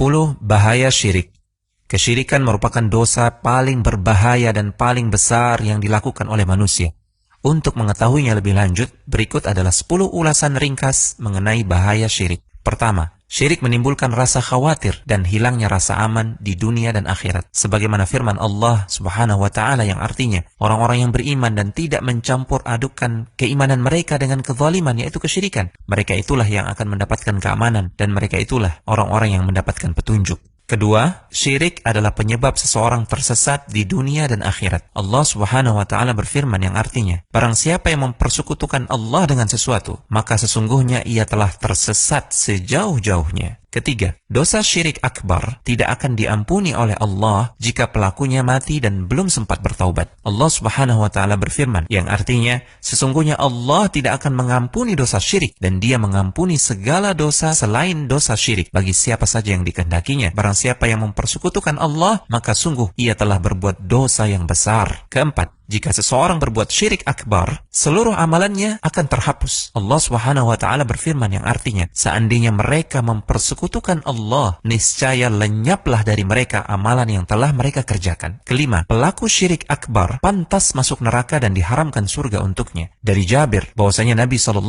Ke-10, bahaya syirik. Kesyirikan merupakan dosa paling berbahaya dan paling besar yang dilakukan oleh manusia. Untuk mengetahuinya lebih lanjut, berikut adalah 10 ulasan ringkas mengenai bahaya syirik. Pertama, syirik menimbulkan rasa khawatir dan hilangnya rasa aman di dunia dan akhirat. Sebagaimana firman Allah Subhanahu wa ta'ala yang artinya, orang-orang yang beriman dan tidak mencampur adukan keimanan mereka dengan kezaliman, yaitu kesyirikan, mereka itulah yang akan mendapatkan keamanan dan mereka itulah orang-orang yang mendapatkan petunjuk. Kedua, syirik adalah penyebab seseorang tersesat di dunia dan akhirat. Allah Subhanahu wa ta'ala berfirman yang artinya, barang siapa yang mempersekutukan Allah dengan sesuatu, maka sesungguhnya ia telah tersesat sejauh-jauhnya. Ketiga, dosa syirik akbar tidak akan diampuni oleh Allah jika pelakunya mati dan belum sempat bertaubat. Allah Subhanahu wa ta'ala berfirman yang artinya, sesungguhnya Allah tidak akan mengampuni dosa syirik dan Dia mengampuni segala dosa selain dosa syirik bagi siapa saja yang dikehendakinya. Barang siapa yang mempersekutukan Allah, maka sungguh ia telah berbuat dosa yang besar. Keempat, jika seseorang berbuat syirik akbar, seluruh amalannya akan terhapus. Allah Subhanahu wa ta'ala berfirman yang artinya, seandainya mereka mempersekutukan Allah, niscaya lenyaplah dari mereka amalan yang telah mereka kerjakan. Kelima, pelaku syirik akbar pantas masuk neraka dan diharamkan surga untuknya. Dari Jabir, bahwasanya Nabi SAW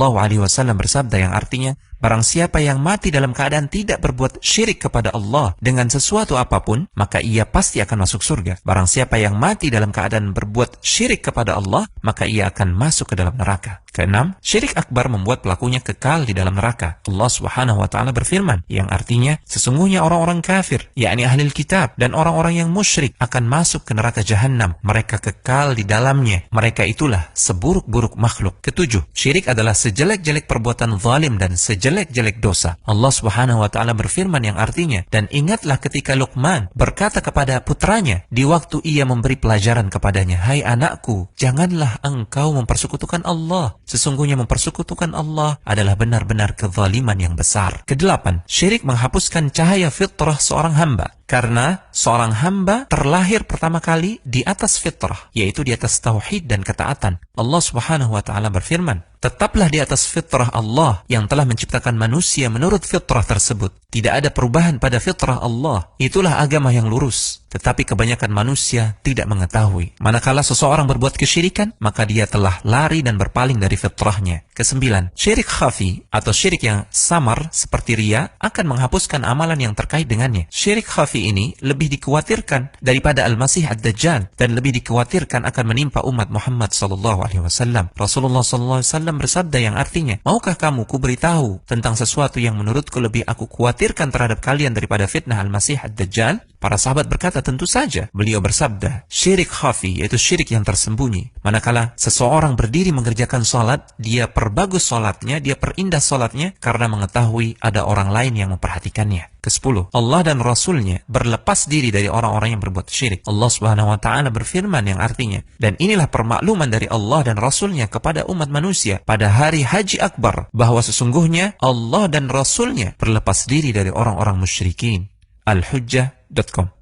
bersabda yang artinya, barang siapa yang mati dalam keadaan tidak berbuat syirik kepada Allah dengan sesuatu apapun, maka ia pasti akan masuk surga. Barang siapa yang mati dalam keadaan berbuat syirik kepada Allah, maka ia akan masuk ke dalam neraka. Keenam, syirik akbar membuat pelakunya kekal di dalam neraka. Allah Subhanahu wa ta'ala berfirman yang artinya, sesungguhnya orang-orang kafir, yakni ahli kitab dan orang-orang yang musyrik akan masuk ke neraka jahanam. Mereka kekal di dalamnya. Mereka itulah seburuk-buruk makhluk. Ketujuh, syirik adalah sejelek-jelek perbuatan zalim dan sejelek-jelek dosa. Allah Subhanahu wa ta'ala berfirman yang artinya, dan ingatlah ketika Luqman berkata kepada putranya di waktu ia memberi pelajaran kepadanya, hai anakku, janganlah engkau mempersekutukan Allah. Sesungguhnya mempersekutukan Allah adalah benar-benar kezaliman yang besar. Kedelapan, syirik menghapuskan cahaya fitrah seorang hamba. Karena seorang hamba terlahir pertama kali di atas fitrah, yaitu di atas tauhid dan ketaatan. Allah Subhanahu wa ta'ala berfirman, tetaplah di atas fitrah Allah yang telah menciptakan manusia menurut fitrah tersebut. Tidak ada perubahan pada fitrah Allah. Itulah agama yang lurus. Tetapi kebanyakan manusia tidak mengetahui. Manakala seseorang berbuat kesyirikan, maka dia telah lari dan berpaling dari fitrahnya. Kesembilan, syirik khafi atau syirik yang samar seperti riya akan menghapuskan amalan yang terkait dengannya. Syirik khafi ini lebih dikhawatirkan daripada Al-Masih Ad-Dajjal dan lebih dikhawatirkan akan menimpa umat Muhammad SAW. Rasulullah SAW bersabda yang artinya, maukah kamu kuberitahu tentang sesuatu yang menurutku lebih aku khawatirkan terhadap kalian daripada fitnah Al-Masih Ad-Dajjal? Para sahabat berkata, tentu saja. Beliau bersabda, syirik khafi, yaitu syirik yang tersembunyi. Manakala seseorang berdiri mengerjakan salat, dia perbagus salatnya, dia perindah salatnya karena mengetahui ada orang lain yang memperhatikannya. Ke-10, Allah dan Rasulnya berlepas diri dari orang-orang yang berbuat syirik. Allah Subhanahu wa ta'ala berfirman yang artinya, dan inilah permakluman dari Allah dan Rasulnya kepada umat manusia pada hari Haji Akbar, bahwa sesungguhnya Allah dan Rasulnya berlepas diri dari orang-orang musyrikin. Al-Hujjah.com